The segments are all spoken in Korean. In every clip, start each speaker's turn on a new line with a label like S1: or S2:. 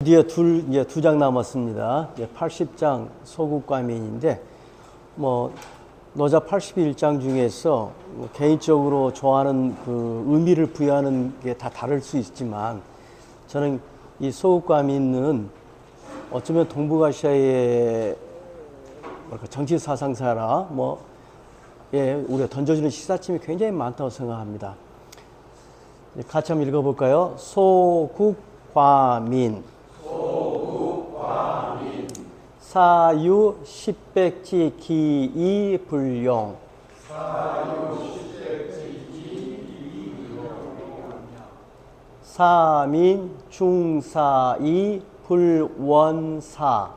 S1: 드디어 이제 두 장 남았습니다. 이제 80장 소국과민인데, 노자 81장 중에서 개인적으로 좋아하는 그 의미를 부여하는 게 다 다를 수 있지만, 저는 이 소국과민은 어쩌면 동북아시아의 정치 사상사라 우리가 던져주는 시사점이 굉장히 많다고 생각합니다. 같이 한번 읽어볼까요? 소국과민. 사유 십백지 기이 불용. 사민 중사이 불원사.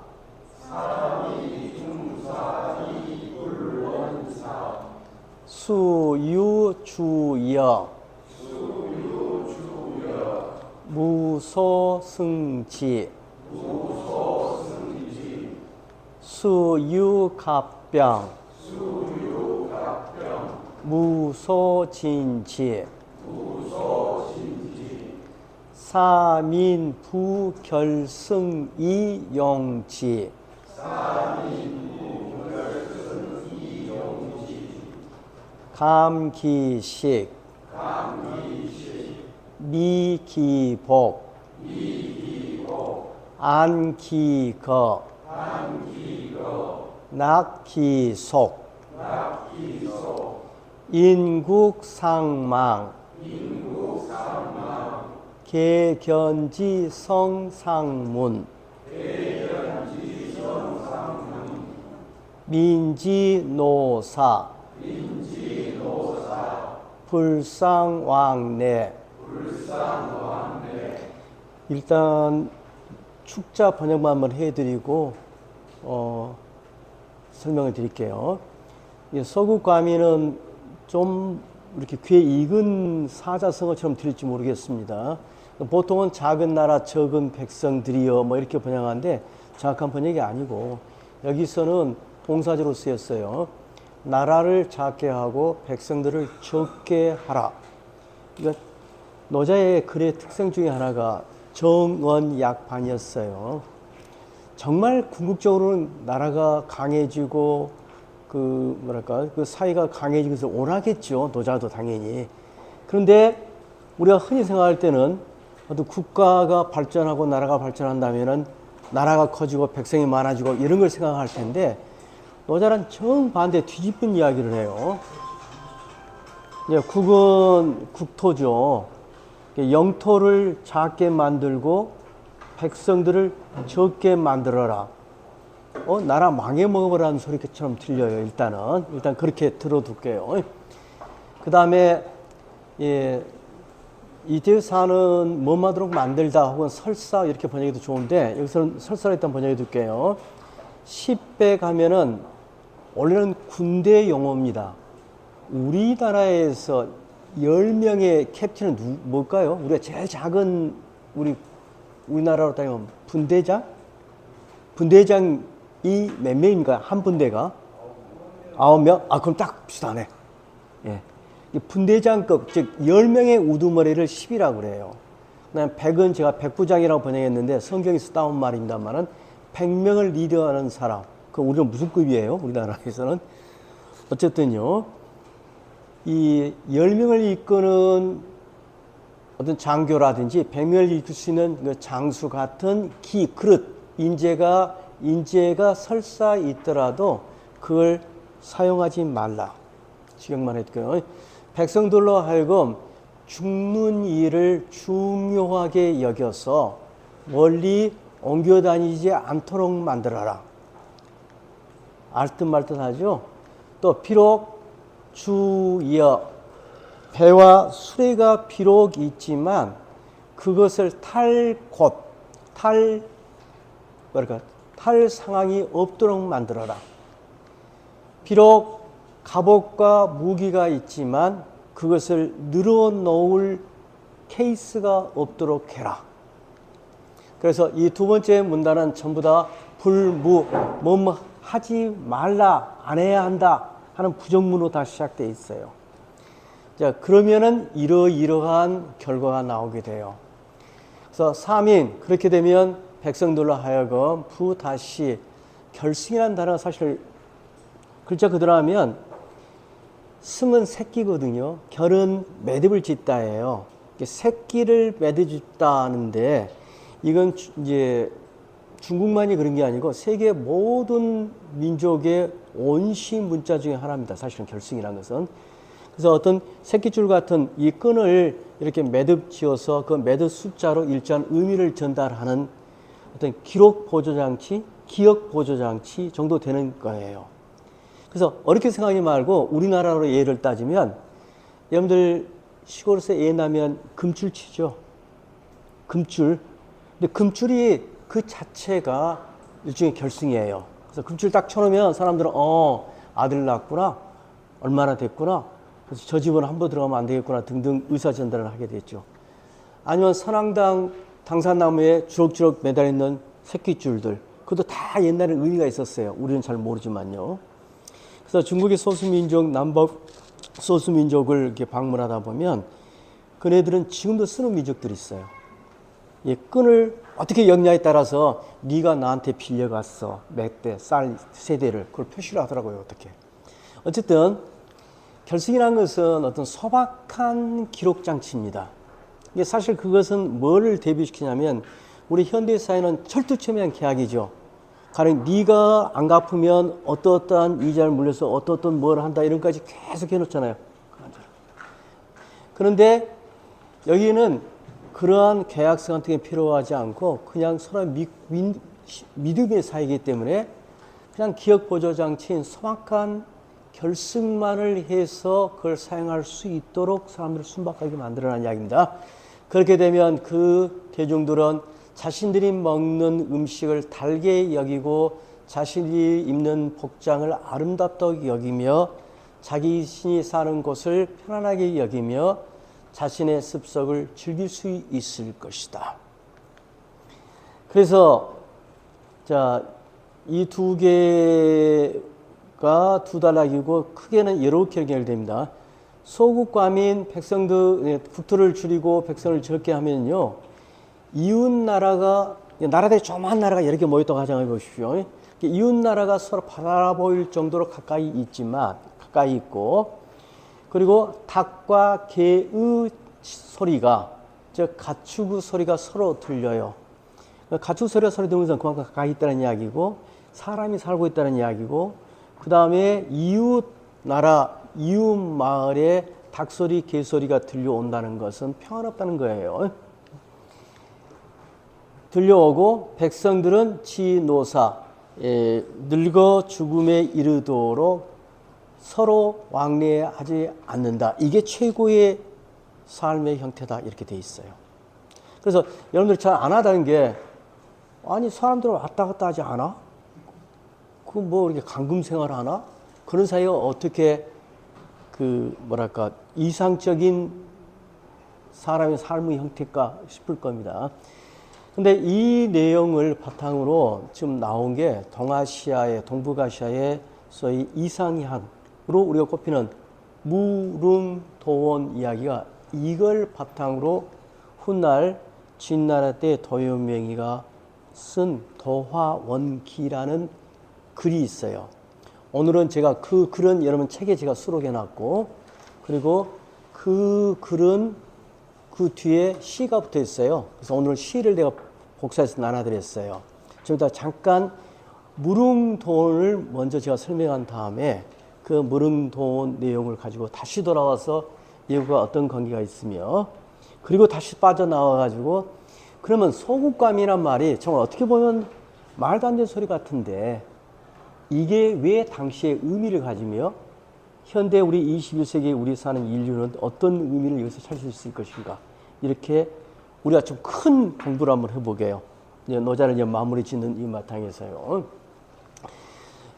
S1: 수유주여. 무소승지. 수유갑병. 무소진지. 사민부결승이용지. 감기식. 미기복. 안기거. 낙기속. 인국상망. 개견지성상문. 민지노사. 불상왕래. 일단 축자 번역만 한번 해드리고 설명을 드릴게요. 서국과민은 좀 이렇게 귀에 익은 사자성어처럼 들릴지 모르겠습니다. 보통은 작은 나라 적은 백성들이여 이렇게 번역하는데 정확한 번역이 아니고, 여기서는 동사조로 쓰였어요. 나라를 작게 하고 백성들을 적게 하라. 그러니까 노자의 글의 특성 중에 하나가 정언약반이었어요. 정말 궁극적으로는 나라가 강해지고 그 사회가 강해지는 것을 원하겠죠. 노자도 당연히. 그런데 우리가 흔히 생각할 때는 어떤 국가가 발전하고 나라가 발전한다면은 나라가 커지고 백성이 많아지고 이런 걸 생각할 텐데, 노자는 정반대 뒤집은 이야기를 해요. 국은 국토죠. 영토를 작게 만들고 백성들을 적게 만들어라. 나라 망해먹어보라는 소리처럼 들려요. 일단 그렇게 들어둘게요. 그 다음에 이대사는 뭐마도록 만들다 혹은 설사 이렇게 번역해도 좋은데, 여기서는 설사로 일단 번역해둘게요. 10배 가면은 원래는 군대 용어입니다. 우리나라에서 10명의 캡틴은 뭘까요? 우리가 제일 작은 우리나라로 따지면 분대장? 분대장이 몇 명인가? 한 분대가? 9명? 그럼 딱 비슷하네. 예. 분대장급, 즉 10명의 우두머리를 10이라고 그래요. 그다음에 100은 제가 백부장이라고 번역했는데 성경에서 따온 말입니다만은 100명을 리더하는 사람. 그 우리는 무슨 급이에요? 우리나라에서는. 어쨌든요. 이 10명을 이끄는 어떤 장교라든지 100명을 이끌 수 있는 그 장수 같은 그릇, 인재가 설사 있더라도 그걸 사용하지 말라. 지경만 했고요. 백성들로 하여금 죽는 일을 중요하게 여겨서 멀리 옮겨 다니지 않도록 만들어라. 알듯 말듯 하죠. 또 비록 주여, 배와 수레가 비록 있지만 그것을 탈 상황이 없도록 만들어라. 비록 갑옷과 무기가 있지만 그것을 늘어놓을 케이스가 없도록 해라. 그래서 이 두 번째 문단은 전부 다 하지 말라, 안 해야 한다 하는 부정문으로 다 시작되어 있어요. 자, 그러면은 이러이러한 결과가 나오게 돼요. 그래서 3인, 그렇게 되면 백성들로 하여금 부다시 결승이라는 단어가 사실 글자 그대로 하면 승은 새끼거든요. 결은 매듭을 짓다예요. 새끼를 매듭짓다는데 이건 이제 중국만이 그런 게 아니고 세계 모든 민족의 온시 문자 중에 하나입니다. 사실은 결승이라는 것은. 그래서 어떤 새끼줄 같은 이 끈을 이렇게 매듭 지어서 그 매듭 숫자로 일정한 의미를 전달하는 어떤 기록 보조 장치, 기억 보조 장치 정도 되는 거예요. 그래서 어렵게 생각하지 말고 우리나라로 예를 따지면 여러분들 시골에서 애 나면 금줄 치죠. 금줄. 근데 금줄이 그 자체가 일종의 결승이에요. 그래서 금줄 딱 쳐놓으면 사람들은 아들 낳았구나. 얼마나 됐구나. 그래서 저 집은 한 번 들어가면 안 되겠구나 등등 의사 전달을 하게 됐죠. 아니면 선앙당 당산나무에 주럭주럭 매달려있는 새끼줄들. 그것도 다 옛날에 의미가 있었어요. 우리는 잘 모르지만요. 그래서 중국의 소수민족, 남북 소수민족을 이렇게 방문하다 보면 그네들은 지금도 쓰는 민족들이 있어요. 이 끈을 어떻게 엮냐에 따라서 네가 나한테 빌려갔어. 몇 대, 쌀 세대를 그걸 표시를 하더라고요. 어떻게. 어쨌든 결승이라는 것은 어떤 소박한 기록 장치입니다. 이게 사실 그것은 뭐를 대비시키냐면 우리 현대 사회는 철두철미한 계약이죠. 가령 네가 안 갚으면 어떠한 이자를 물려서 어떤 뭘 한다 이런 까지 계속 해놓잖아요. 그런데 여기는 그러한 계약서 같은 게 필요하지 않고 그냥 서로 믿음의 사이이기 때문에 그냥 기억 보조 장치인 소박한 결승만을 해서 그걸 사용할 수 있도록 사람들을 순박하게 만들어낸 이야기입니다. 그렇게 되면 그 대중들은 자신들이 먹는 음식을 달게 여기고 자신이 입는 복장을 아름답다고 여기며 자신이 사는 곳을 편안하게 여기며 자신의 습속을 즐길 수 있을 것이다. 그래서 이 두 개가 두 단락이고 크게는 이렇게 연결됩니다. 소국과민 백성들 국토를 줄이고 백성을 적게 하면요. 이웃 나라가 나라들이 조그만 나라가 이렇게 모였다고 가정해 보십시오. 이웃 나라가 서로 바라보일 정도로 가까이 있고 그리고 닭과 개의 소리가 즉 가축의 소리가 서로 들려요. 가축 소리가 서로 들으면서 그만큼 가까이 있다는 이야기고 사람이 살고 있다는 이야기고 그 다음에 이웃 나라 이웃 마을에 닭소리 개소리가 들려온다는 것은 평안없다는 거예요. 들려오고 백성들은 지노사 늙어 죽음에 이르도록 서로 왕래하지 않는다. 이게 최고의 삶의 형태다. 이렇게 돼 있어요. 그래서 여러분들 잘 안 하다는 게 아니 사람들 왔다 갔다 하지 않아? 그 뭐 이렇게 감금 생활 하나? 그런 사이가 어떻게 이상적인 사람의 삶의 형태일까 싶을 겁니다. 근데 이 내용을 바탕으로 지금 나온 게 동북아시아의 소위 이상향으로 우리가 꼽히는 무릉도원 이야기가 이걸 바탕으로 훗날 진나라 때 도요명이가 쓴 도화원기라는 글이 있어요. 오늘은 제가 그 글은 여러분 책에 제가 수록해 놨고 그리고 그 글은 그 뒤에 시가 붙어 있어요. 그래서 오늘 시를 내가 복사해서 나눠드렸어요. 좀 이따 잠깐 무릉도원을 먼저 제가 설명한 다음에 그 무릉도원 내용을 가지고 다시 돌아와서 이거가 어떤 관계가 있으며 그리고 다시 빠져나와가지고 그러면 소국감이란 말이 정말 어떻게 보면 말도 안 되는 소리 같은데 이게 왜 당시에 의미를 가지며 현대 우리 21세기 우리 사는 인류는 어떤 의미를 여기서 찾을 수 있을 것인가 이렇게 우리가 좀 큰 공부를 한번 해보게요. 노자를 이제 마무리 짓는 이 마당에서요.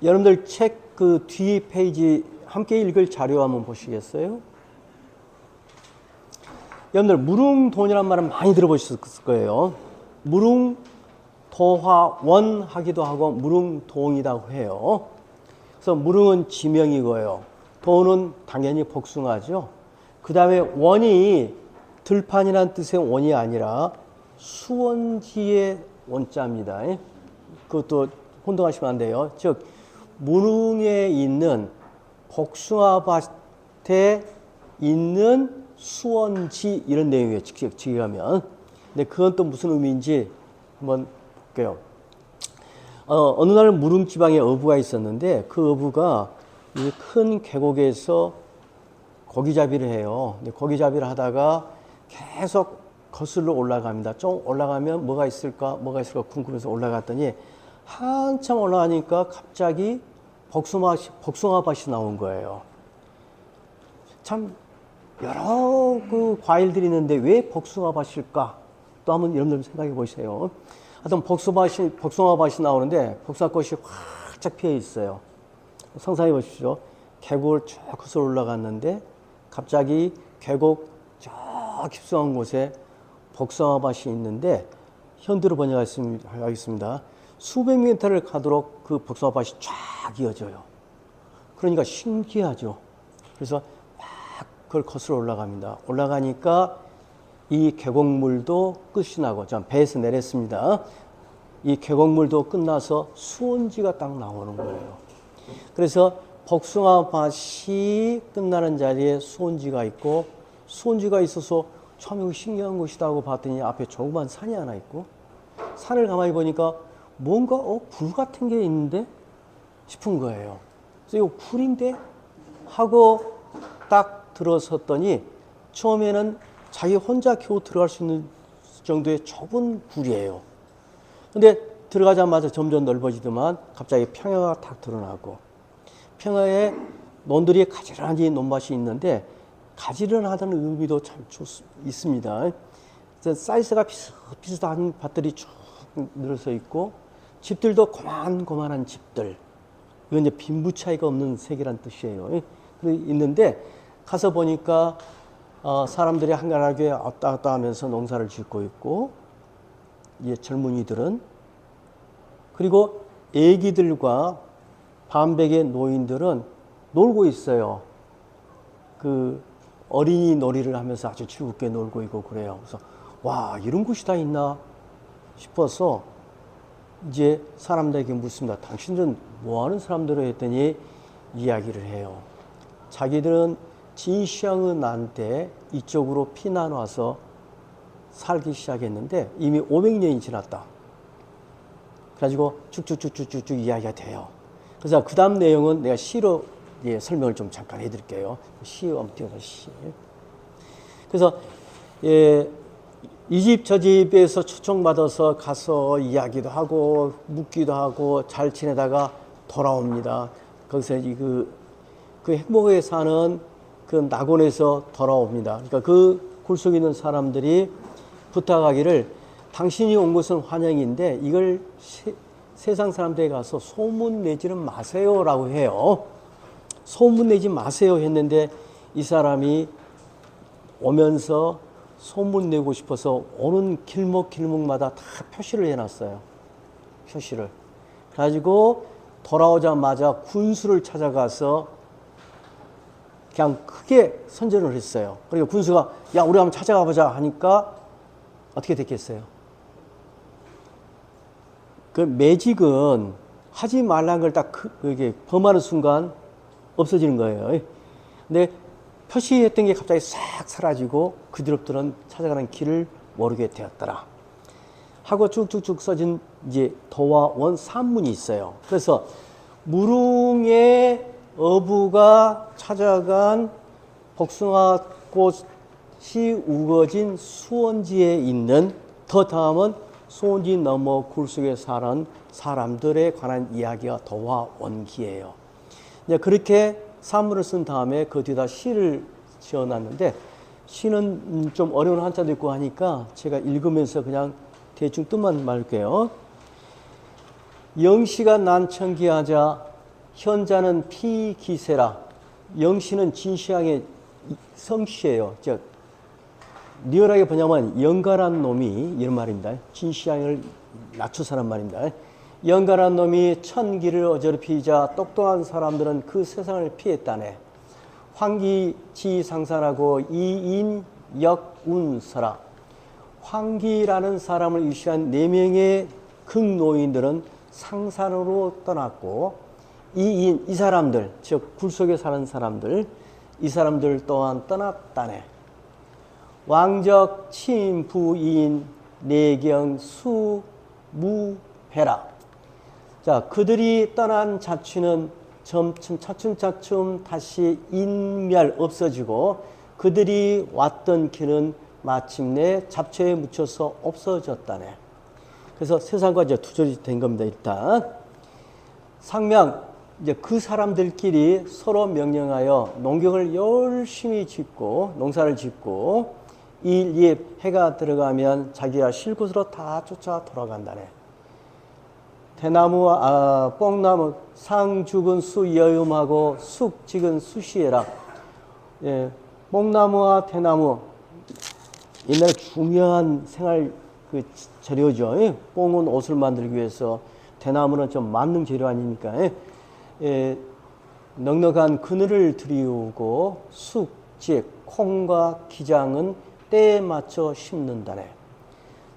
S1: 여러분들 책 그 뒤 페이지 함께 읽을 자료 한번 보시겠어요? 여러분들 무릉도원이라는 말은 많이 들어보셨을 거예요. 무릉도화원 하기도 하고 무릉도원이라고 해요. 그래서 무릉은 지명이고요. 도는 당연히 복숭아죠. 그 다음에 원이 들판이라는 뜻의 원이 아니라 수원지의 원자입니다. 그것도 혼동하시면 안 돼요. 즉 무릉에 있는 복숭아밭에 있는 수원지 이런 내용이에요. 직역하면. 근데 그건 또 무슨 의미인지 한번 볼게요. 어느 날 무릉 지방에 어부가 있었는데 그 어부가 이 큰 계곡에서 고기잡이를 해요. 근데 고기잡이를 하다가 계속 거슬러 올라갑니다. 좀 올라가면 뭐가 있을까 궁금해서 올라갔더니 한참 올라가니까 갑자기 복숭아밭이 나온 거예요. 참 여러 그 과일들이 있는데 왜 복숭아밭일까? 또 한번 여러분들 생각해 보세요. 하여튼 복숭아밭이 나오는데 복숭아꽃이 활짝 피어 있어요. 상상해 보십시오. 계곡을 쭉 거슬러 올라갔는데 갑자기 계곡 저 깊숙한 곳에 복숭아밭이 있는데 현대로 번역하겠습니다. 수백 미터를 가도록 그 복숭아밭이 쫙 이어져요. 그러니까 신기하죠. 그래서 막 그걸 거슬러 올라갑니다. 올라가니까 이 계곡물도 끝이 나고, 전 배에서 내렸습니다. 이 계곡물도 끝나서 수온지가 딱 나오는 거예요. 그래서 복숭아밭이 끝나는 자리에 수온지가 있고, 수온지가 있어서 참 이거 신기한 곳이다 하고 봤더니 앞에 조그만 산이 하나 있고, 산을 가만히 보니까 뭔가 불 같은 게 있는데 싶은 거예요. 그래서 이거 굴인데 하고 딱 들어섰더니 처음에는 자기 혼자 겨우 들어갈 수 있는 정도의 좁은 굴이에요. 근데 들어가자마자 점점 넓어지더만 갑자기 평야가 탁 드러나고, 평야에 논들이 가지런히 논밭이 있는데 가지런하다는 의미도 참 있습니다. 사이즈가 비슷한 밭들이 쭉 늘어서 있고, 집들도 고만고만한 집들. 이건 이제 빈부 차이가 없는 세계란 뜻이에요. 있는데 가서 보니까 사람들이 한가하게 왔다 갔다 하면서 농사를 짓고 있고, 이제 젊은이들은, 그리고 애기들과 반백의 노인들은 놀고 있어요. 그 어린이 놀이를 하면서 아주 즐겁게 놀고 있고 그래요. 그래서 와, 이런 곳이 다 있나 싶어서 이제 사람들에게 묻습니다. 당신들은 뭐 하는 사람들을 했더니 이야기를 해요. 자기들은 진시황의 난 때 이쪽으로 피난 와서 살기 시작했는데 이미 500년이 지났다. 그래가지고 쭉쭉쭉쭉쭉 이야기가 돼요. 그래서 그 다음 내용은 내가 시로 설명을 좀 잠깐 해드릴게요. 시 한번 띄워서 시. 그래서 이 집 저 집에서 초청받아서 가서 이야기도 하고 묻기도 하고 잘 지내다가 돌아옵니다. 거기서 그 행복하게 사는 그 낙원에서 돌아옵니다. 그러니까 그 굴 속에 있는 사람들이 부탁하기를 당신이 온 것은 환영인데 이걸 세상 사람들에 가서 소문 내지는 마세요라고 해요. 소문 내지 마세요 했는데 이 사람이 오면서 소문 내고 싶어서 오는 길목마다 다 표시를 해놨어요. 표시를. 그래가지고 돌아오자마자 군수를 찾아가서 그냥 크게 선전을 했어요. 그러니까 군수가 야, 우리 한번 찾아가 보자 하니까 어떻게 됐겠어요? 그 매직은 하지 말라는 걸 딱 그게 범하는 순간 없어지는 거예요. 근데 표시했던 게 갑자기 싹 사라지고 그 뒤로부터는 찾아가는 길을 모르게 되었더라 하고 쭉쭉쭉 써진 이제 도와 원 산문이 있어요. 그래서 무릉의 어부가 찾아간 복숭아꽃이 우거진 수원지에 있는, 더 다음은 수원지 너머 굴 속에 사는 사람들에 관한 이야기가 도와 원기예요. 이제 그렇게 산문을 쓴 다음에 그 뒤에다 시를 지어놨는데, 시는 좀 어려운 한자도 있고 하니까 제가 읽으면서 그냥 대충 뜻만 말할게요. 영시가 난청기하자 현자는 피기세라. 영시는 진시황의 성씨예요. 즉 리얼하게 보냐면 영가란 놈이, 이런 말입니다. 진시황을 낮춰서 하는 말입니다. 영가란 놈이 천기를 어저럽히자 똑똑한 사람들은 그 세상을 피했다네. 황기지상산하고 이인역운서라. 황기라는 사람을 위시한 4명의 극노인들은 상산으로 떠났고 이 사람들, 즉 굴 속에 사는 사람들, 이 사람들 또한 떠났다네. 왕적 친부인 내경 수무해라. 자, 그들이 떠난 자취는 차츰 다시 인멸 없어지고 그들이 왔던 길은 마침내 잡초에 묻혀서 없어졌다네. 그래서 세상과 이제 두절이 된 겁니다. 일단 상명 이제 그 사람들끼리 서로 명령하여 농경을 열심히 짓고 농사를 짓고 일입 해가 들어가면 자기가 쉴 곳으로 다 쫓아 돌아간다네. 대나무와 뽕나무 상죽은 수여음하고 숙직은 수시해라. 예, 뽕나무와 대나무 옛날에 중요한 생활 그 재료죠. 예, 뽕은 옷을 만들기 위해서, 대나무는 좀 만능 재료 아닙니까? 예, 넉넉한 그늘을 들이우고 숙직 콩과 기장은 때에 맞춰 심는다네.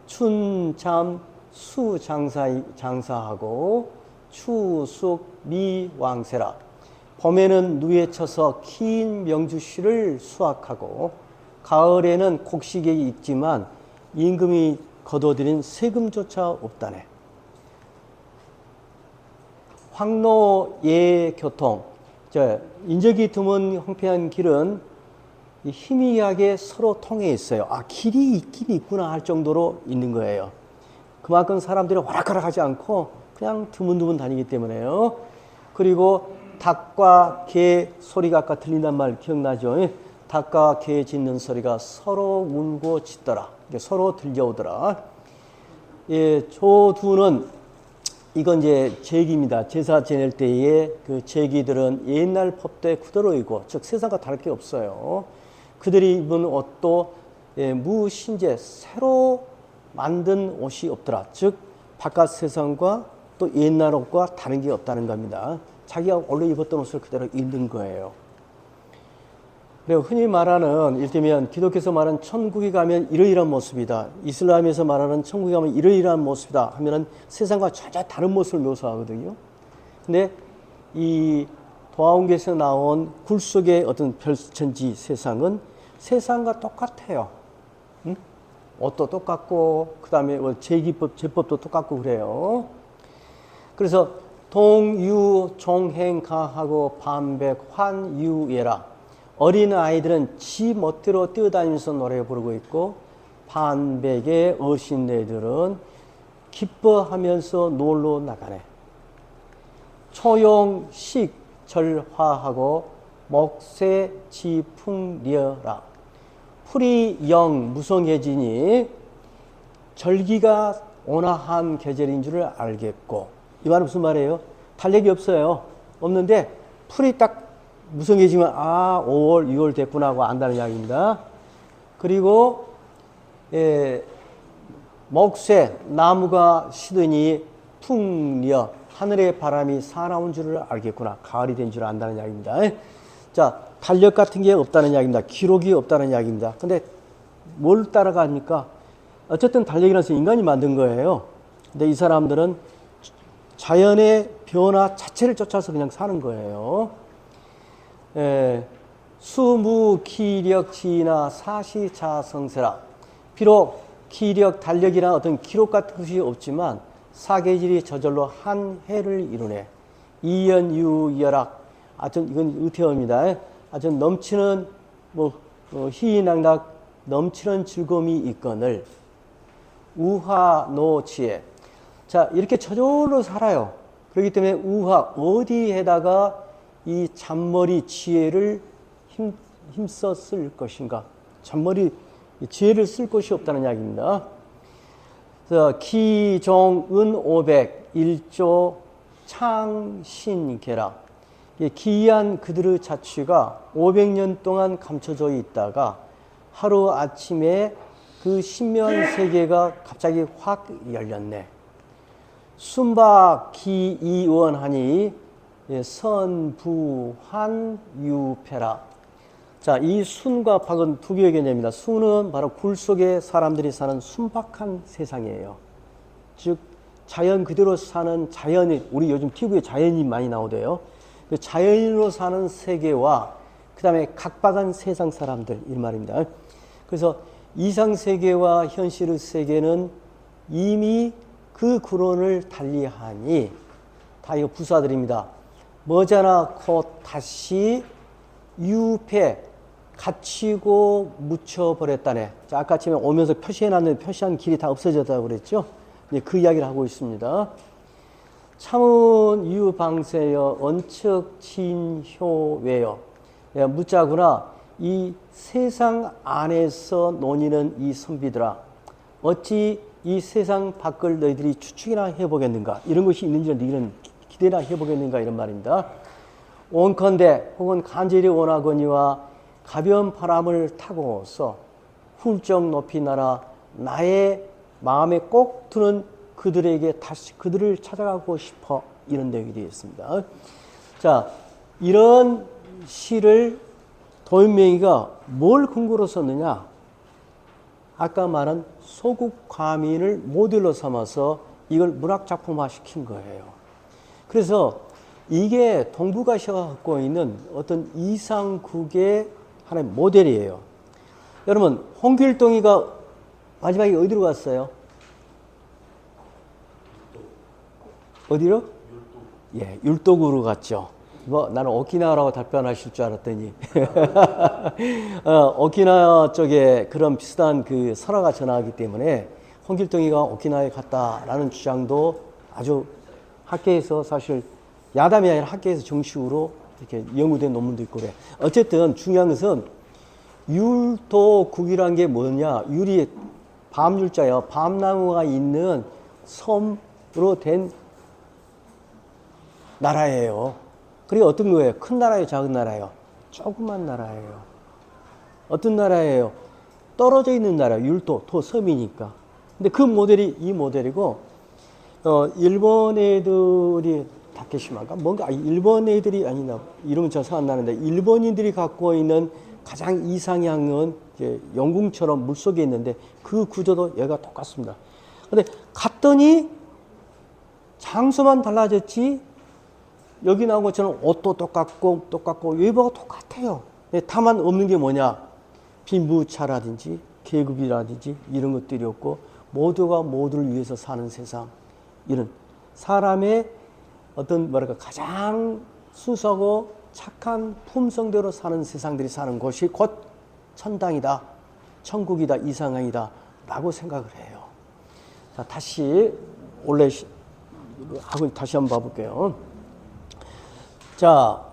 S1: 춘잠 수장사하고 추숙 미왕세라. 봄에는 누에 쳐서 긴 명주씨를 수확하고 가을에는 곡식이 있지만 임금이 거둬들인 세금조차 없다네. 황로예 교통. 인적이 드문 황폐한 길은 희미하게 서로 통해 있어요. 아, 길이 있긴 있구나 할 정도로 있는 거예요. 그만큼 사람들이 와락가락하지 않고 그냥 드문드문 다니기 때문에요. 그리고 닭과 개 소리가 아까 들린단 말 기억나죠? 닭과 개 짖는 소리가 서로 울고 짖더라. 서로 들려오더라. 예, 조두는 이건 이제 제기입니다. 제사 지낼 때의 그 제기들은 옛날 법도에 그대로 있고, 즉 세상과 다를 게 없어요. 그들이 입은 옷도 무신제 새로 만든 옷이 없더라. 즉 바깥 세상과 또 옛날 옷과 다른 게 없다는 겁니다. 자기가 원래 입었던 옷을 그대로 입는 거예요. 그리고 흔히 말하는, 이를테면 기독교에서 말하는 천국에 가면 이러이러한 모습이다, 이슬람에서 말하는 천국에 가면 이러이러한 모습이다 하면은 세상과 전혀 다른 모습을 묘사하거든요. 근데 이 도하운계에서 나온 굴 속의 어떤 별천지 세상은 세상과 똑같아요. 응? 옷도 똑같고, 그 다음에 제법도 똑같고 그래요. 그래서 동유 종행가하고 반백 환유예라. 어린 아이들은 지 멋대로 뛰어다니면서 노래 부르고 있고, 반백의 어신네들은 기뻐하면서 놀러 나가네. 초용식 절화하고 먹새 지풍리어라. 풀이 영 무성해지니 절기가 온화한 계절인 줄을 알겠고. 이 말은 무슨 말이에요? 달력이 없어요. 없는데 풀이 딱 무성해지면 5월 6월 됐구나 하고 안다는 이야기입니다. 그리고 먹새 나무가 시드니 풍리어 하늘의 바람이 사나운 줄을 알겠구나. 가을이 된 줄 안다는 이야기입니다. 자, 달력 같은 게 없다는 이야기입니다. 기록이 없다는 이야기입니다. 근데 뭘 따라갑니까? 어쨌든 달력이라는 것은 인간이 만든 거예요. 근데 이 사람들은 자연의 변화 자체를 쫓아서 그냥 사는 거예요. 수무기력지나 사시자성세라. 비록 기력, 달력이나 어떤 기록 같은 것이 없지만 사계절이 저절로 한 해를 이루네. 이연유열악. 이건 의태어입니다. 아주 넘치는 희희낙낙 넘치는 즐거움이 있거늘 우화노치에. 자, 이렇게 저절로 살아요. 그렇기 때문에 우화, 어디에다가 이 잔머리 지혜를 힘써 쓸 것인가? 잔머리 지혜를 쓸 것이 없다는 이야기입니다. 그래서 기종은 500 1조 창신계라. 기이한 그들의 자취가 500년 동안 감춰져 있다가 하루 아침에 그 신묘한 세계가 갑자기 확 열렸네. 순박 기이원하니 선부환유패라. 자, 이 순과 박은 두 개의 개념입니다. 순은 바로 굴 속에 사람들이 사는 순박한 세상이에요. 즉 자연 그대로 사는 자연인, 우리 요즘 TV에 자연인 많이 나오대요. 그 자연인으로 사는 세계와 그 다음에 각박한 세상 사람들, 이 말입니다. 그래서 이상 세계와 현실의 세계는 이미 그 구론을 달리하니, 다 이거 부사들입니다. 머지않고 다시 유패, 갇히고 묻혀버렸다네. 자, 아까 처음에 오면서 표시해놨는데 표시한 길이 다 없어졌다고 그랬죠. 네, 그 이야기를 하고 있습니다. 참은 유방세여 원척 진효외여. 예, 묻자구나. 이 세상 안에서 논의는 이 선비들아, 어찌 이 세상 밖을 너희들이 추측이나 해보겠는가? 이런 것이 있는지 너희는 기대나 해보겠는가? 이런 말입니다. 원컨대 혹은 간절히 원하거니와 가벼운 바람을 타고서 훌쩍 높이 날아 나의 마음에 꼭 드는 그들에게 다시 그들을 찾아가고 싶어, 이런 내용이 되어 있습니다. 자, 이런 시를 도연명이가 뭘 근거로 썼느냐? 아까 말한 소국 과민을 모델로 삼아서 이걸 문학작품화 시킨 거예요. 그래서 이게 동북아시아가 갖고 있는 어떤 이상국의 하나의 모델이에요. 여러분, 홍길동이가 마지막에 어디로 갔어요? 어디로? 예, 율도구로 갔죠. 뭐 나는 오키나와라고 답변하실 줄 알았더니 오키나와 쪽에 그런 비슷한 그 설화가 전하기 때문에 홍길동이가 오키나와에 갔다라는 주장도 아주 학계에서 사실 야담이 아니라 학계에서 정식으로 이렇게 연구된 논문도 있고 그래. 어쨌든 중요한 것은 율도국이란 게 뭐냐? 율이 밤율자예요. 밤나무가 있는 섬으로 된 나라예요. 그리고 어떤 거예요? 큰 나라예요? 작은 나라예요? 조그만 나라예요. 어떤 나라예요? 떨어져 있는 나라, 율도, 섬이니까. 근데 그 모델이 이 모델이고, 일본 애들이 다케시마가 뭔가, 일본 애들이 아니나, 이름은 잘 생각 안 나는데, 일본인들이 갖고 있는 가장 이상향은 이제 영궁처럼 물속에 있는데, 그 구조도 얘가 똑같습니다. 근데 갔더니 장소만 달라졌지, 여기 나온 것처럼 옷도 똑같고 외모가 똑같아요. 다만 없는 게 뭐냐? 빈부차라든지 계급이라든지 이런 것들이 없고 모두가 모두를 위해서 사는 세상, 이런 사람의 어떤 뭐랄까 가장 수수하고 착한 품성대로 사는 세상들이 사는 곳이 곧 천당이다, 천국이다, 이상향이다 라고 생각을 해요. 자, 다시 원래 하고 다시 한번 봐볼게요. 자,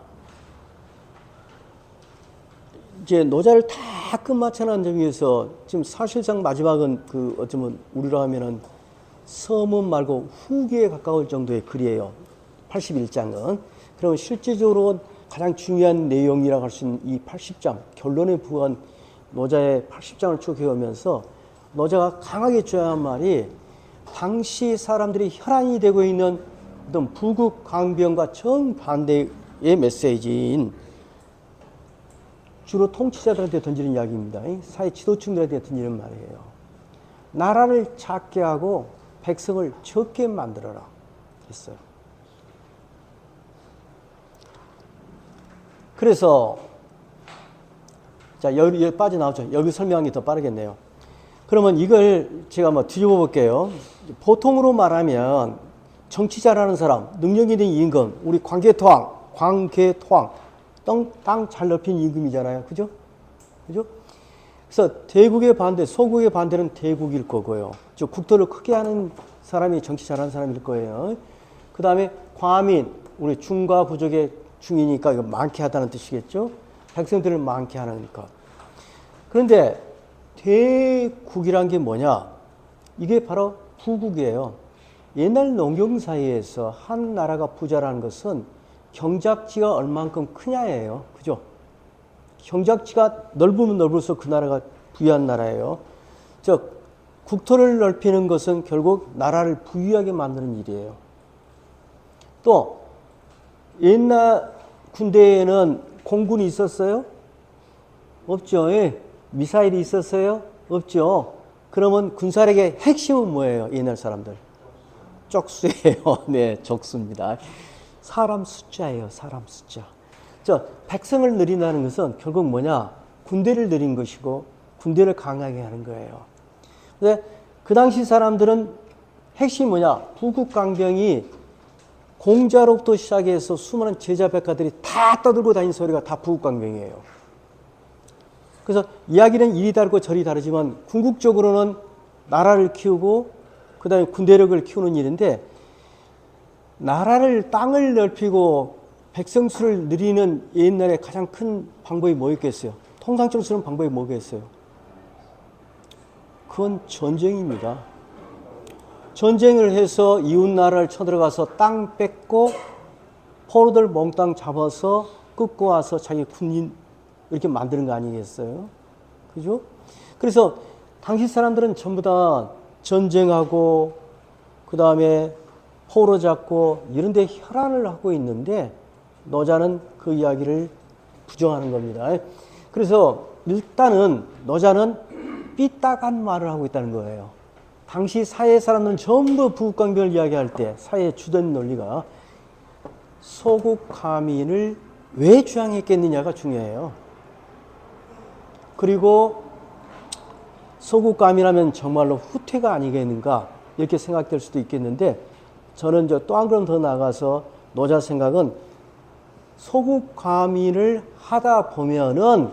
S1: 이제 노자를 다 끝마쳐놓은 점에서 지금 사실상 마지막은 그 어쩌면 우리로 하면은 서문 말고 후기에 가까울 정도의 글이에요. 81장은. 그러면 실제적으로 가장 중요한 내용이라고 할 수 있는 이 80장, 결론에 부한 노자의 80장을 쭉 해오면서 노자가 강하게 주장한 말이 당시 사람들이 혈안이 되고 있는 어떤 부국 강병과 정반대의 메시지인 주로 통치자들한테 던지는 이야기입니다. 사회 지도층들한테 던지는 말이에요. 나라를 작게 하고 백성을 적게 만들어라 했어요. 그래서 자, 여기 빠져나오죠. 여기 설명한 게 더 빠르겠네요. 그러면 이걸 제가 한번 뒤집어 볼게요. 보통으로 말하면 정치자라는 사람, 능력 있는 임금, 우리 광개토왕, 땅 잘 넓힌 임금이잖아요. 그죠? 그죠? 그래서 대국의 반대, 소국의 반대는 대국일 거고요. 즉, 국토를 크게 하는 사람이 정치 잘하는 사람일 거예요. 그 다음에 과민, 우리 중과 부족의 중이니까 이거 많게 하다는 뜻이겠죠? 백성들을 많게 하는 것. 그런데 대국이란 게 뭐냐? 이게 바로 부국이에요. 옛날 농경사회에서 한 나라가 부자라는 것은 경작지가 얼만큼 크냐예요. 그죠? 경작지가 넓으면 넓을수록 그 나라가 부유한 나라예요. 즉, 국토를 넓히는 것은 결국 나라를 부유하게 만드는 일이에요. 또 옛날 군대에는 공군이 있었어요? 없죠. 예. 미사일이 있었어요? 없죠. 그러면 군사력의 핵심은 뭐예요? 옛날 사람들. 쪽수예요. 네, 적수입니다. 사람 숫자예요. 사람 숫자. 백성을 늘린다는 것은 결국 뭐냐? 군대를 늘린 것이고 군대를 강하게 하는 거예요. 근데 그 당시 사람들은 핵심이 뭐냐? 부국강병이 공자로부터 시작해서 수많은 제자백가들이 다 떠들고 다니는 소리가 다 부국강병이에요. 그래서 이야기는 이리 다르고 저리 다르지만 궁극적으로는 나라를 키우고 그 다음에 군대력을 키우는 일인데, 나라를 땅을 넓히고 백성 수를 늘리는 옛날에 가장 큰 방법이 뭐였겠어요? 통상적으로 쓰는 방법이 뭐겠어요? 그건 전쟁입니다. 전쟁을 해서 이웃 나라를 쳐들어가서 땅 뺏고 포로들 몽땅 잡아서 끌고 와서 자기 군인 이렇게 만드는 거 아니겠어요? 그죠? 그래서 당시 사람들은 전부 다 전쟁하고 그 다음에 포로 잡고 이런 데 혈안을 하고 있는데 노자는 그 이야기를 부정하는 겁니다. 그래서 일단은 노자는 삐딱한 말을 하고 있다는 거예요. 당시 사회 사람들은 전부 부국강병을 이야기할 때 사회의 주된 논리가 소국가민을 왜 주장했겠느냐가 중요해요. 그리고 소국가민하면 정말로 후퇴가 아니겠는가 이렇게 생각될 수도 있겠는데, 저는 또 한 걸음 더 나가서 노자 생각은 소국가민을 하다 보면은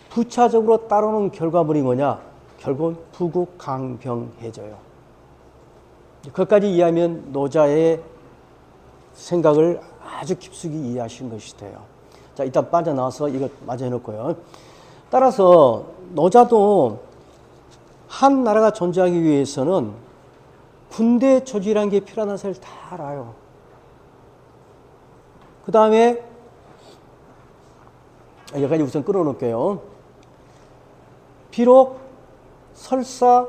S1: 부차적으로 따라오는 결과물이 뭐냐? 결국은 부국강병해져요. 그것까지 이해하면 노자의 생각을 아주 깊숙이 이해하시는 것이 돼요. 자, 일단 빠져나와서 이거 마저 해놓고요. 따라서 노자도 한 나라가 존재하기 위해서는 군대 조직이라는 게 필요하다는 사실을 다 알아요. 그 다음에 여기까지 우선 끌어놓을게요. 비록 설사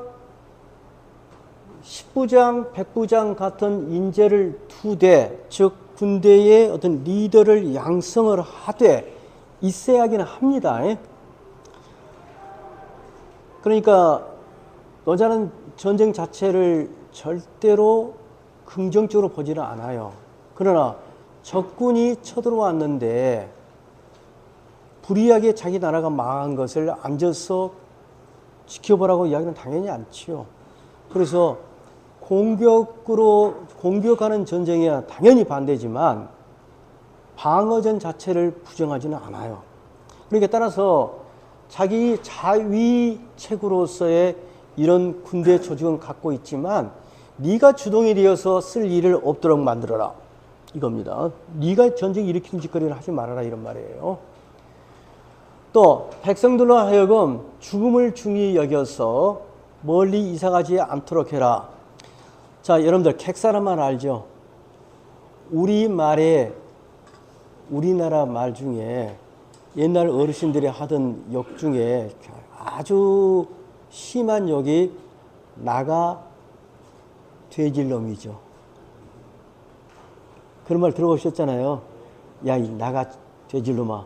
S1: 10부장, 100부장 같은 인재를 두되, 즉 군대의 어떤 리더를 양성을 하되 있어야 하긴 합니다. 그러니까 노자는 전쟁 자체를 절대로 긍정적으로 보지는 않아요. 그러나 적군이 쳐들어왔는데 불이하게 자기 나라가 망한 것을 앉아서 지켜보라고 이야기는 당연히 않지요. 그래서 공격하는 전쟁에 당연히 반대지만 방어전 자체를 부정하지는 않아요. 그러니까 따라서 자기 자위책으로서의 이런 군대 조직은 갖고 있지만 네가 주동이 되어서 쓸 일을 없도록 만들어라 이겁니다. 네가 전쟁 일으키는 짓거리를 하지 말아라 이런 말이에요. 또 백성들로 하여금 죽음을 중히 여겨서 멀리 이사가지 않도록 해라. 자, 여러분들 객사라만 알죠? 우리나라 말 중에 옛날 어르신들이 하던 욕 중에 아주 심한 욕이 나가 돼질 놈이죠. 그런 말 들어보셨잖아요. 야, 이 나가 돼질 놈아.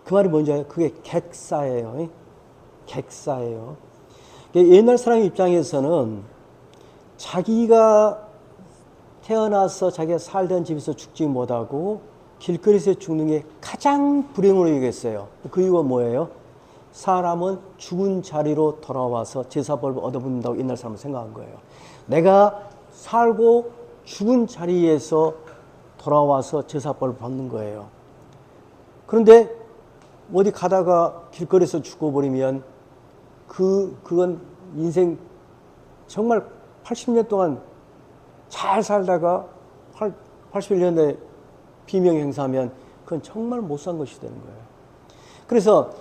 S1: 그 말이 뭔지 알아요? 그게 객사예요. 객사예요. 옛날 사람 입장에서는 자기가 태어나서 자기가 살던 집에서 죽지 못하고 길거리에서 죽는 게 가장 불행으로 여겼어요. 그 이유가 뭐예요? 사람은 죽은 자리로 돌아와서 제사벌을 얻어붙는다고 옛날 사람은 생각한 거예요. 내가 살고 죽은 자리에서 돌아와서 제사벌을 받는 거예요. 그런데 어디 가다가 길거리에서 죽어버리면 그건 인생 정말 80년 동안 잘 살다가 81년에 비명 행사하면 그건 정말 못 산 것이 되는 거예요. 그래서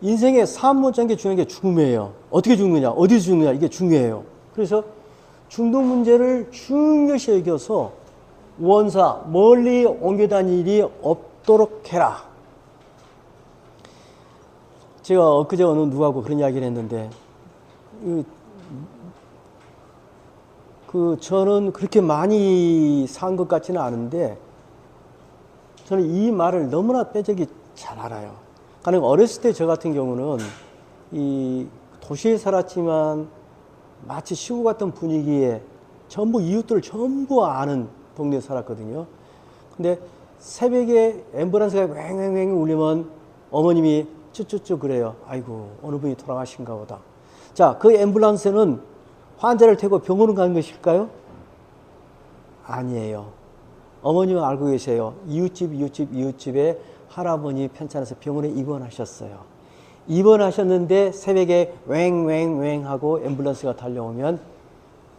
S1: 인생의 삶 게 중요한 게 죽음이에요. 어떻게 죽느냐, 어디서 죽느냐, 이게 중요해요. 그래서 중독 문제를 중요시 여겨서 원사, 멀리 옮겨 다닐 일이 없도록 해라. 제가 엊그제 어느 누구하고 그런 이야기를 했는데, 저는 그렇게 많이 산 것 같지는 않은데, 저는 이 말을 너무나 빼적이 잘 알아요. 그러니까 어렸을 때 저 같은 경우는 이 도시에 살았지만 마치 시골 같은 분위기에 전부 이웃들을 전부 아는 동네에 살았거든요. 근데 새벽에 앰뷸런스가 왱왱왱 울리면 어머님이 쭈쭈쭈 그래요. 아이고 어느 분이 돌아가신가 보다. 자, 그 앰뷸런스는 환자를 태우고 병원을 가는 것일까요? 아니에요. 어머님은 알고 계세요. 이웃집에 할아버니 편찮아서 병원에 입원하셨어요. 입원하셨는데 새벽에 왱왱왱 하고 앰뷸런스가 달려오면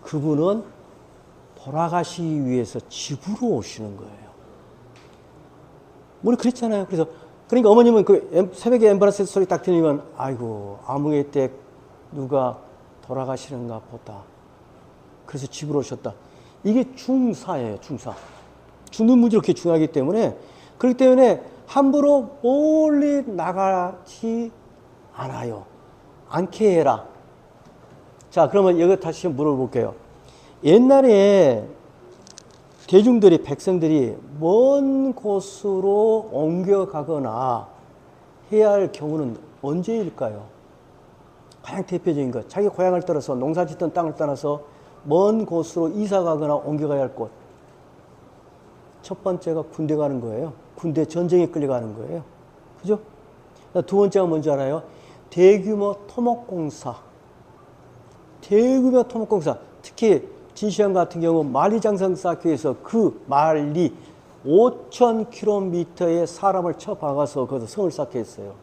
S1: 그분은 돌아가시기 위해서 집으로 오시는 거예요. 우리 그랬잖아요. 그러니까 어머님은 그 새벽에 앰뷸런스 소리 딱 들리면 아이고 아무개 때 누가 돌아가시는가 보다. 그래서 집으로 오셨다. 이게 중사예요. 중사. 죽는 문제 그렇게 중요하기 때문에 그렇기 때문에 함부로 멀리 나가지 않아요. 않게 해라. 자, 그러면 여기 다시 물어볼게요. 옛날에 대중들이, 백성들이 먼 곳으로 옮겨가거나 해야 할 경우는 언제일까요? 가장 대표적인 것. 자기 고향을 떠나서 농사 짓던 땅을 떠나서 먼 곳으로 이사 가거나 옮겨가야 할 곳. 첫 번째가 군대 가는 거예요. 군대 전쟁에 끌려가는 거예요. 그죠? 두 번째가 뭔지 알아요? 대규모 토목공사. 대규모 토목공사. 특히 진시황 같은 경우 만리장성 쌓기 위해서 그 만리 5,000km의 사람을 쳐박아서 거기서 성을 쌓게 했어요.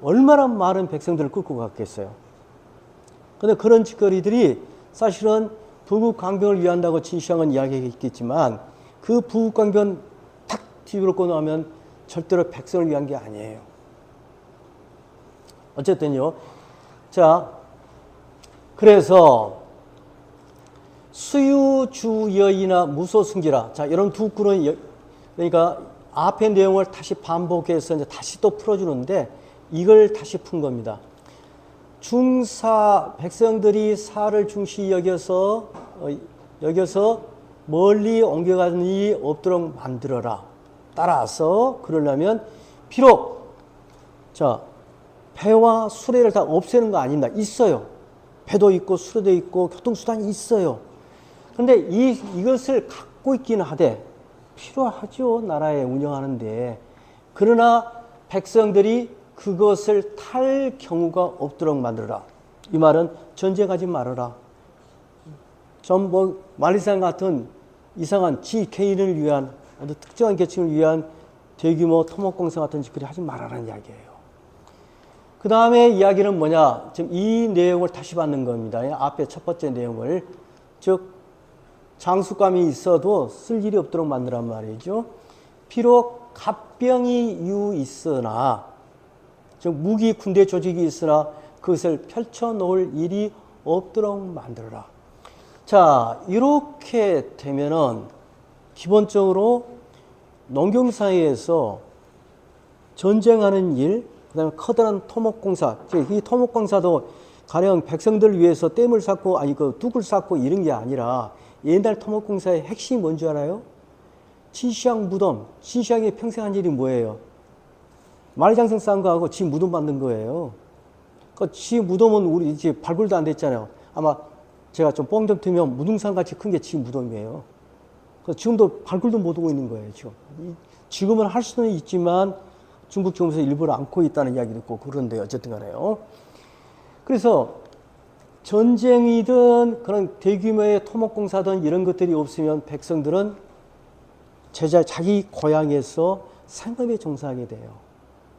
S1: 얼마나 많은 백성들을 끌고 갔겠어요. 그런데 그런 짓거리들이 사실은 부국강병을 위한다고 진시황은 이야기했겠지만 그 부국강병 탁 뒤집고 나면 절대로 백성을 위한 게 아니에요. 어쨌든요. 자, 그래서 수유주여이나 무소승지라. 자, 이런 두 구는 그러니까 앞의 내용을 다시 반복해서 이제 다시 또 풀어주는데 이걸 다시 푼 겁니다. 중사 백성들이 사를 중시 여겨서 멀리 옮겨가는 일이 없도록 만들어라. 따라서 그러려면 비록 자 배와 수레를 다 없애는 거 아닙니다. 있어요. 배도 있고 수레도 있고 교통수단이 있어요. 그런데 이것을 갖고 있기는 하되 필요하죠. 나라에 운영하는데. 그러나 백성들이 그것을 탈 경우가 없도록 만들어라. 이 말은 전쟁하지 말아라. 전 만리산 같은 이상한 개인을 위한 어떤 특정한 계층을 위한 대규모 토목공사 같은 짓거리 하지 말아라는 이야기예요. 그 다음에 이야기는 뭐냐? 지금 이 내용을 다시 받는 겁니다. 앞에 첫 번째 내용을. 즉 장수감이 있어도 쓸 일이 없도록 만들란 말이죠. 비록 갑병이 있으나 즉 무기 군대 조직이 있으나 그것을 펼쳐놓을 일이 없도록 만들어라. 자, 이렇게 되면은 기본적으로 농경사회에서 전쟁하는 일, 그 다음에 커다란 토목공사, 이 토목공사도 가령 백성들을 위해서 댐을 쌓고, 뚝을 쌓고 이런 게 아니라 옛날 토목공사의 핵심이 뭔지 알아요? 진시황 무덤. 진시황이 평생 한 일이 뭐예요? 만리장성 쌓은 거하고 지 무덤 만든 거예요. 그 지 무덤은 우리 이제 발굴도 안 됐잖아요. 아마 제가 좀 뻥 좀 트면 무등산 같이 큰 게 지 무덤이에요. 지금도 발굴도 못 하고 있는 거예요, 지금. 지금은 할 수는 있지만 중국 정부에서 일부러 안고 있다는 이야기도 있고 그런데 어쨌든 간에요. 그래서 전쟁이든 그런 대규모의 토목공사든 이런 것들이 없으면 백성들은 자기 고향에서 생업에 종사하게 돼요.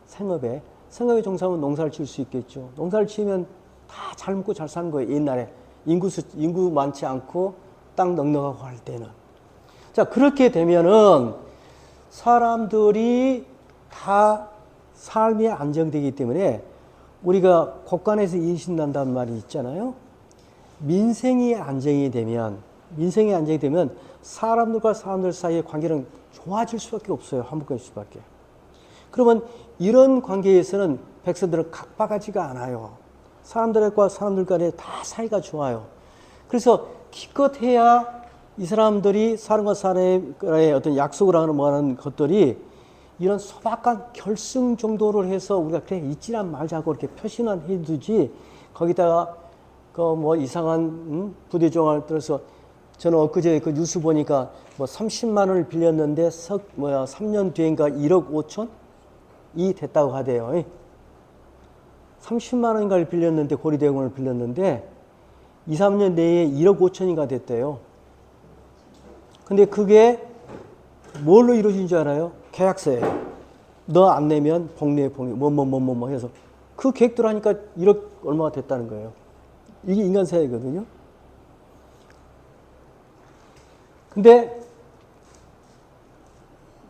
S1: 생업에 종사하면 농사를 지을 수 있겠죠. 농사를 지으면 다 잘 먹고 잘 사는 거예요. 옛날에 인구 많지 않고 땅 넉넉하고 할 때는. 자, 그렇게 되면은 사람들이 다 삶이 안정되기 때문에 우리가 곳간에서 인신난다는 말이 있잖아요. 민생이 안정이 되면 사람들과 사람들 사이의 관계는 좋아질 수밖에 없어요. 화목할 수밖에. 그러면 이런 관계에서는 백성들은 각박하지가 않아요. 사람들과 사람들 간에 다 사이가 좋아요. 그래서 기껏해야 이 사람들이 사람과 사람의 어떤 약속을 하는 뭐 하는 것들이 이런 소박한 결승 정도를 해서 우리가 그래 잊지나 말자고 이렇게 표시만 해두지 거기다가 그 뭐 이상한 부대종을 들어서 저는 엊그제 그 뉴스 보니까 뭐 30만 원을 빌렸는데 3년 뒤인가 1억 5천이 됐다고 하대요. 30만 원인가를 빌렸는데, 고리대공원을 빌렸는데 2, 3년 내에 1억 5천인가 됐대요. 근데 그게 뭘로 이루어진 줄 알아요? 계약서예요. 너 안 내면 복리에 뭐 해서 그 계획대로 하니까 1억 얼마가 됐다는 거예요. 이게 인간 사회거든요. 근데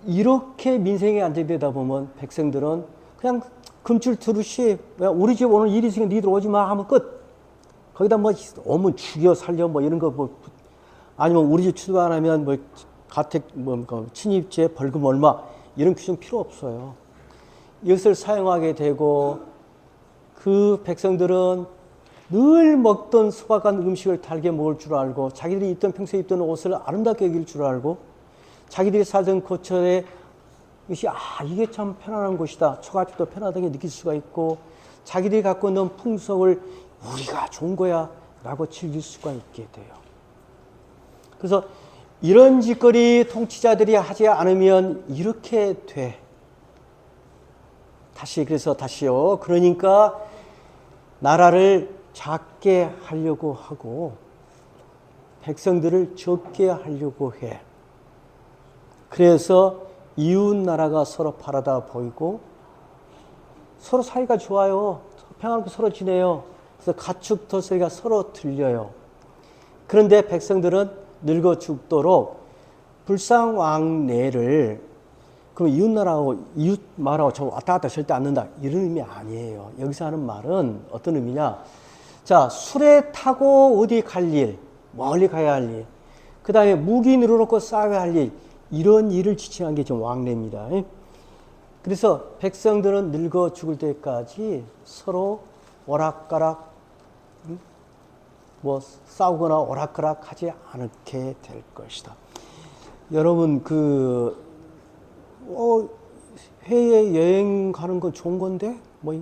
S1: 이렇게 민생이 안정되다 보면 백성들은 그냥 금줄 두르시, 우리 집 오늘 일이 있으니까 니들 오지 마 하면 끝. 거기다 뭐 오면 죽여 살려 뭐 이런 거 뭐, 아니면 우리 집 출발 안 하면 뭐 가택 뭐 침입죄 벌금 얼마 이런 규정 필요 없어요. 이것을 사용하게 되고 그 백성들은 늘 먹던 소박한 음식을 달게 먹을 줄 알고, 자기들이 평소에 입던 옷을 아름답게 입을 줄 알고, 자기들이 살던 고철에 이게 참 편안한 곳이다, 처갓집도 편하다게 느낄 수가 있고, 자기들이 갖고 있는 풍속을 우리가 좋은 거야 라고 즐길 수가 있게 돼요. 그래서 이런 짓거리 통치자들이 하지 않으면 이렇게 돼. 다시요. 그러니까 나라를 작게 하려고 하고 백성들을 적게 하려고 해. 그래서 이웃 나라가 서로 바라다 보이고 서로 사이가 좋아요. 평안하게 서로 지내요. 그래서 가축 소리가 서로 들려요. 그런데 백성들은 늙어 죽도록 불상왕래를, 그럼 이웃 나라하고 이웃 말하고 저 왔다 갔다 절대 않는다 이런 의미 아니에요. 여기서 하는 말은 어떤 의미냐? 자, 수레 타고 어디 갈 일, 멀리 가야 할 일, 그 다음에 무기 늘어놓고 싸워야 할 일, 이런 일을 지칭한 게 좀 왕래입니다. 그래서 백성들은 늙어 죽을 때까지 서로 오락가락 뭐 싸우거나 오락가락 하지 않게 될 것이다. 여러분 해외 여행 가는 건 좋은 건데 뭐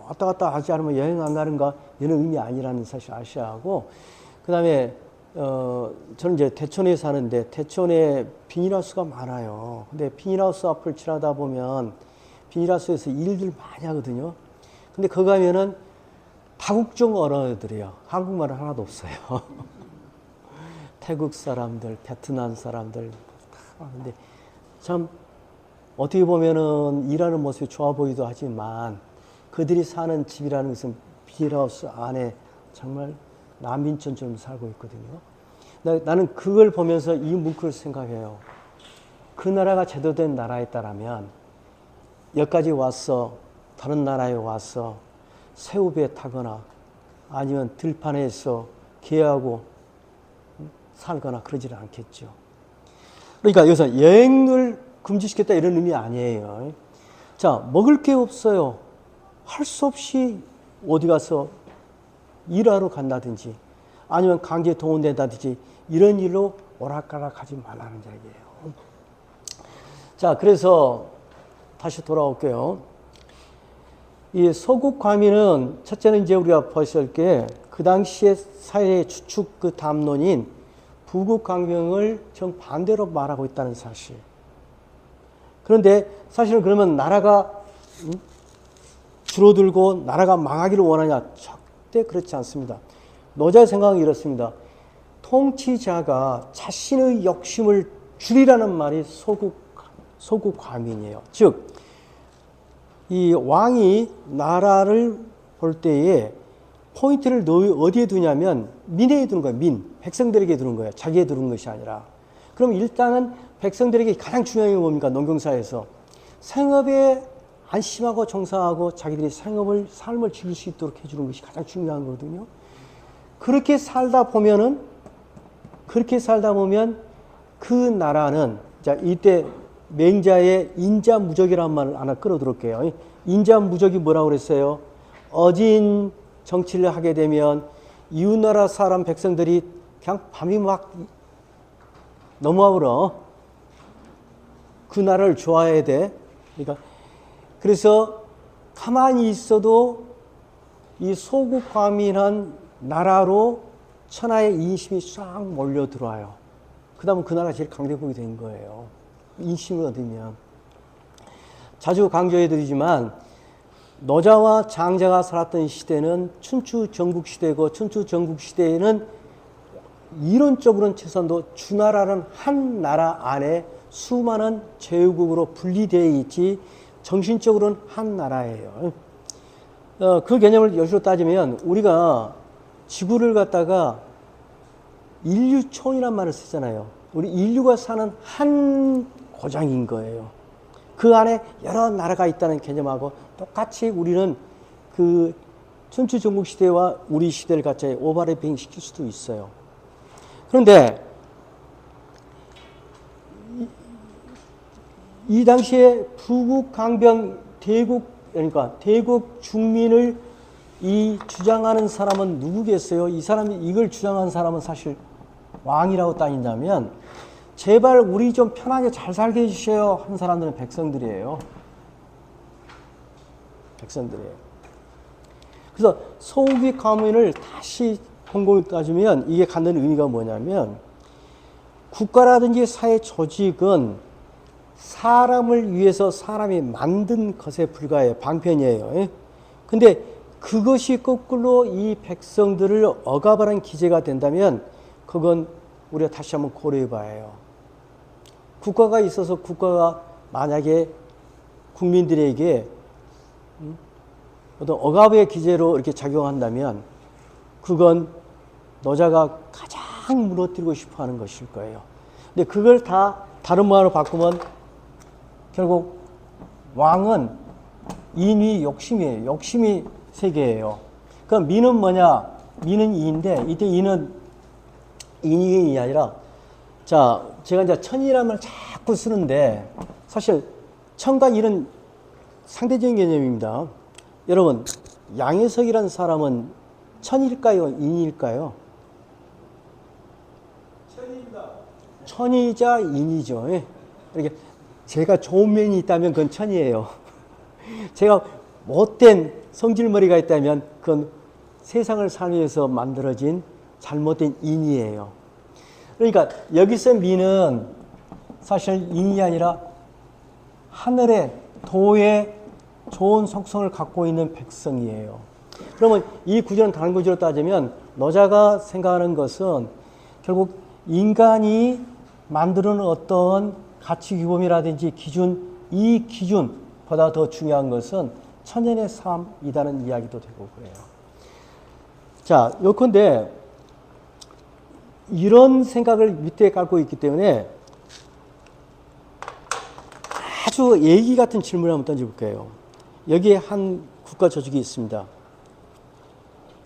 S1: 왔다 갔다 하지 않으면 여행 안 가는가 이런 의미 아니라는 사실 아셔야 하고, 그 다음에 저는 이제 대천에 사는데 대천에 비닐하우스가 많아요. 근데 비닐하우스 앞을 지나다 보면 비닐하우스에서 일들 많이 하거든요. 근데 거기 가면은 다국적 언어들이에요. 한국말은 하나도 없어요. 태국 사람들, 베트남 사람들 다 하는데 참 어떻게 보면은 일하는 모습이 좋아 보이기도 하지만 그들이 사는 집이라는 것은 비닐하우스 안에 정말 난민촌처럼 살고 있거든요. 나는 그걸 보면서 이 문구를 생각해요. 그 나라가 제대로 된 나라였다라면 여기까지 와서 다른 나라에 와서 새우배 타거나 아니면 들판에서 개하고 살거나 그러지는 않겠죠. 그러니까 여기서 여행을 금지시켰다 이런 의미 아니에요. 자, 먹을 게 없어요. 할 수 없이 어디 가서 일하러 간다든지 아니면 강제에 동원된다든지 이런 일로 오락가락하지 말라는 얘기예요. 자, 그래서 다시 돌아올게요. 이 서국 과민은 첫째는 이제 우리가 보실 게 그 당시에 사회의 주축 그 담론인 부국 강병을 정반대로 말하고 있다는 사실. 그런데 사실은 그러면 나라가 줄어들고 나라가 망하기를 원하냐? 절대 그렇지 않습니다. 노자의 생각은 이렇습니다. 통치자가 자신의 욕심을 줄이라는 말이 소국 과민이에요. 즉, 이 왕이 나라를 볼 때에 포인트를 어디에 두냐면 민에 두는 거예요. 백성들에게 두는 거예요. 자기에 두는 것이 아니라. 그럼 일단은 백성들에게 가장 중요한 게 뭡니까? 농경사에서 생업에 안심하고 종사하고 자기들이 삶을 즐길 수 있도록 해주는 것이 가장 중요한 거거든요. 그렇게 살다 보면 그 나라는, 자, 이때 맹자의 인자무적이라는 말을 하나 끌어들을게요. 인자무적이 뭐라고 그랬어요? 어진 정치를 하게 되면 이웃나라 사람 백성들이 그냥 밤이 막 넘어와버려. 그 나라를 좋아해야 돼. 그러니까 그래서 가만히 있어도 이 소국과민한 나라로 천하의 인심이 싹 몰려 들어와요. 그 다음에 그 나라가 제일 강대국이 된 거예요. 인심을 얻으면. 자주 강조해드리지만 노자와 장자가 살았던 시대는 춘추 전국 시대고, 춘추 전국 시대에는 이론적으로는 최소한도 주나라는 한 나라 안에 수많은 제후국으로 분리되어 있지 정신적으로는 한 나라예요. 그 개념을 여기로 따지면 우리가 지구를 갖다가 인류촌이란 말을 쓰잖아요. 우리 인류가 사는 한 고장인 거예요. 그 안에 여러 나라가 있다는 개념하고 똑같이 우리는 그 춘추 전국 시대와 우리 시대를 같이 오버래핑 시킬 수도 있어요. 그런데 이 당시에 부국 강병 대국, 그러니까 대국 중민을 이 주장하는 사람은 누구겠어요? 이 사람이 이걸 주장하는 사람은 사실 왕이라고 따진다면 제발 우리 좀 편하게 잘 살게 해주세요 한 사람들은 백성들이에요. 백성들이에요. 그래서 소국의 가문을 다시 곰곰이 따지면 이게 갖는 의미가 뭐냐면 국가라든지 사회 조직은 사람을 위해서 사람이 만든 것에 불과해요. 방편이에요. 근데 그것이 거꾸로 이 백성들을 억압하는 기제가 된다면 그건 우리가 다시 한번 고려해 봐야 해요. 국가가 있어서 국가가 만약에 국민들에게 어떤 억압의 기제로 이렇게 작용한다면 그건 노자가 가장 무너뜨리고 싶어 하는 것일 거예요. 근데 그걸 다 다른 말로 바꾸면 결국 왕은 인위 욕심이에요. 욕심이 세계예요. 그럼 미는 뭐냐? 미는 이인데 이때 이는 인이 아니라 자 제가 이제 천이라는 말 자꾸 쓰는데 사실 천과 인은 상대적인 개념입니다. 여러분 양혜석이라는 사람은 천일까요? 인일까요? 천입니다. 천이자 인이죠. 이렇게 제가 좋은 면이 있다면 그건 천이에요. 제가 못된 성질머리가 있다면 그건 세상을 살기 위해서 만들어진 잘못된 인이에요. 그러니까 여기서 미는 사실 인이 아니라 하늘의 도의 좋은 속성을 갖고 있는 백성이에요. 그러면 이 구조는 다른 구조로 따지면 노자가 생각하는 것은 결국 인간이 만드는 어떤 가치 규범이라든지 기준, 이 기준보다 더 중요한 것은 천연의 삶이라는 이야기도 되고 그래요. 자, 요컨대 이런 생각을 밑에 깔고 있기 때문에 아주 예기 같은 질문을 한번 던져볼게요. 여기에 한 국가 조직이 있습니다.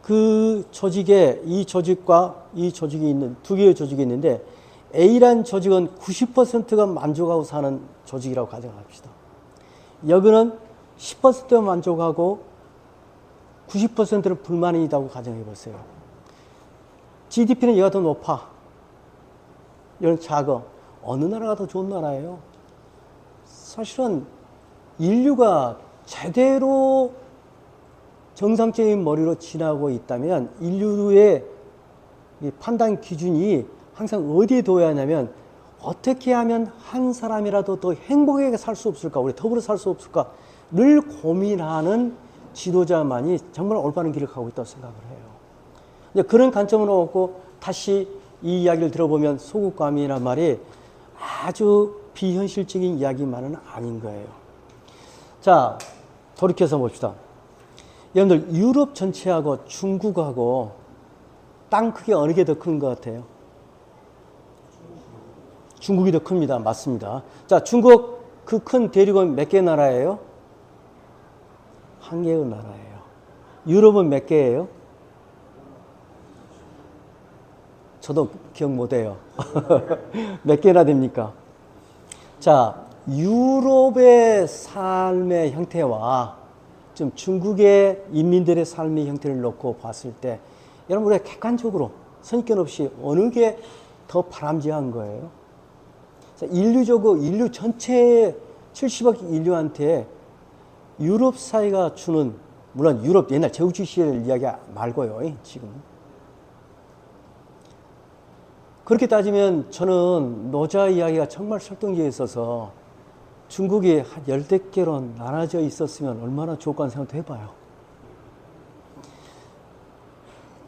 S1: 그 조직에 이 조직과 이 조직이 있는 두 개의 조직이 있는데 A란 조직은 90%가 만족하고 사는 조직이라고 가정합시다. 여기는 10%만 만족하고 90%는 불만이 있다고 가정해 보세요. GDP는 얘가 더 높아. 얘는 작아. 어느 나라가 더 좋은 나라예요? 사실은 인류가 제대로 정상적인 머리로 지나고 있다면 인류의 판단 기준이 항상 어디에 둬야 하냐면 어떻게 하면 한 사람이라도 더 행복하게 살 수 없을까, 우리 더불어 살 수 없을까를 고민하는 지도자만이 정말 올바른 길을 가고 있다고 생각을 해요. 이제 그런 관점으로 놓고 다시 이 이야기를 들어보면 소국가민이란 말이 아주 비현실적인 이야기만은 아닌 거예요. 자, 돌이켜서 봅시다. 여러분들 유럽 전체하고 중국하고 땅 크기 어느 게 더 큰 것 같아요? 중국이 더 큽니다. 맞습니다. 자, 중국 그 큰 대륙은 몇 개 나라예요? 한 개의 나라예요. 유럽은 몇 개예요? 저도 기억 못해요. 몇 개나 됩니까? 자, 유럽의 삶의 형태와 좀 중국의 인민들의 삶의 형태를 놓고 봤을 때 여러분 우리가 객관적으로 선입견 없이 어느 게 더 바람직한 거예요? 인류적으로 인류 전체 70억 인류한테 유럽 사회가 주는, 물론 유럽 옛날 제국주의 시대를 이야기 말고요. 지금 그렇게 따지면 저는 노자 이야기가 정말 설득력이 있어서 중국이 한 10개로 나눠져 있었으면 얼마나 좋을까 하는 생각도 해봐요.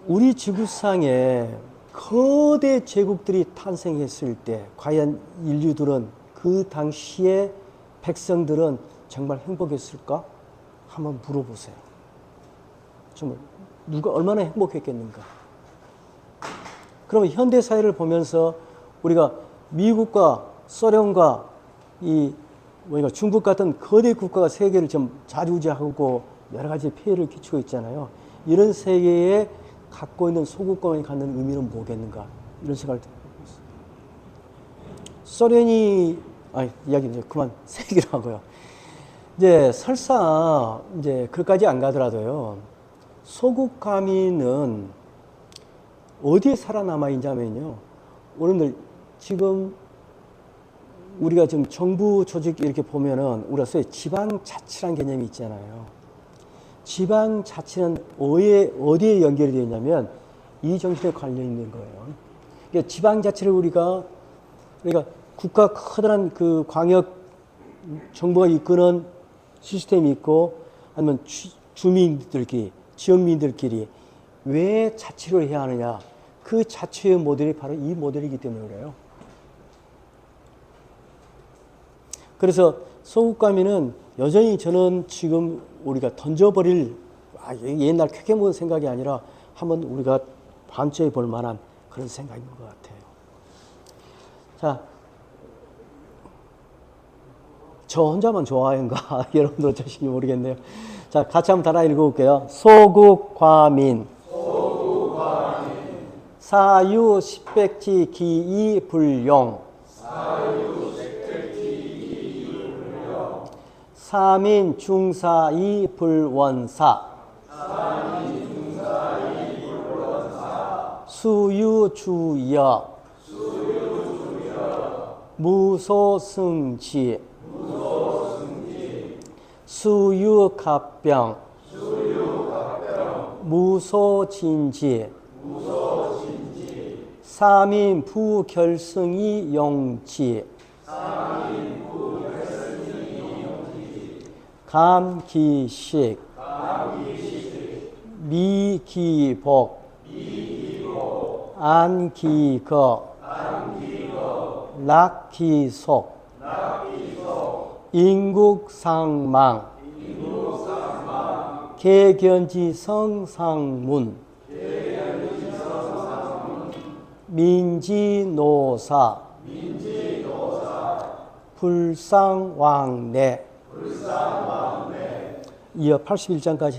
S1: 우리 지구상에 거대 제국들이 탄생했을 때 과연 인류들은 그 당시에 백성들은 정말 행복했을까? 한번 물어보세요. 정말 누가 얼마나 행복했겠는가? 그러면 현대 사회를 보면서 우리가 미국과 소련과 중국 같은 거대 국가가 세계를 좀 좌지우지하고 여러 가지 피해를 끼치고 있잖아요. 이런 세계에 갖고 있는 소국권이 갖는 의미는 뭐겠는가? 이런 생각을 해보고 있어요. 소련이 이야기 이제 그만 세기로 하고요. 이제 설사 이제 그까지 안 가더라도요. 소국 가민은 어디에 살아남아 있냐면요. 오늘 지금 우리가 지금 정부 조직 이렇게 보면은 우리가 소위 지방자치라는 개념이 있잖아요. 지방자치는 어디에 연결이 되어 있냐면 이 정신에 관련 있는 거예요. 그러니까 지방자치를 우리가 국가 커다란 그 광역 정부가 이끄는 시스템이 있고 아니면 주민들끼리 지역민들끼리 왜 자치를 해야 하느냐? 그 자치의 모델이 바로 이 모델이기 때문에 그래요. 그래서 소국가민은 여전히 저는 지금 우리가 던져버릴 옛날 크게 먹은 생각이 아니라 한번 우리가 반추해 볼 만한 그런 생각인 것 같아요. 자, 저 혼자만 좋아하는가? 여러분들 어쩌신지 모르겠네요. 자, 같이 한번 따라 읽어볼게요. 소국과민. 사유 십백지 기이 불용. 사민 중사이 불원사. 수유주여. 무소승지. 수유갑병. 무소진지. 사민 부결승이 용지. 감기식. 미기복. 안기거. 낙기속. 인국상망. 개견지성상문. 민지노사. 불상왕래. 이어 81장까지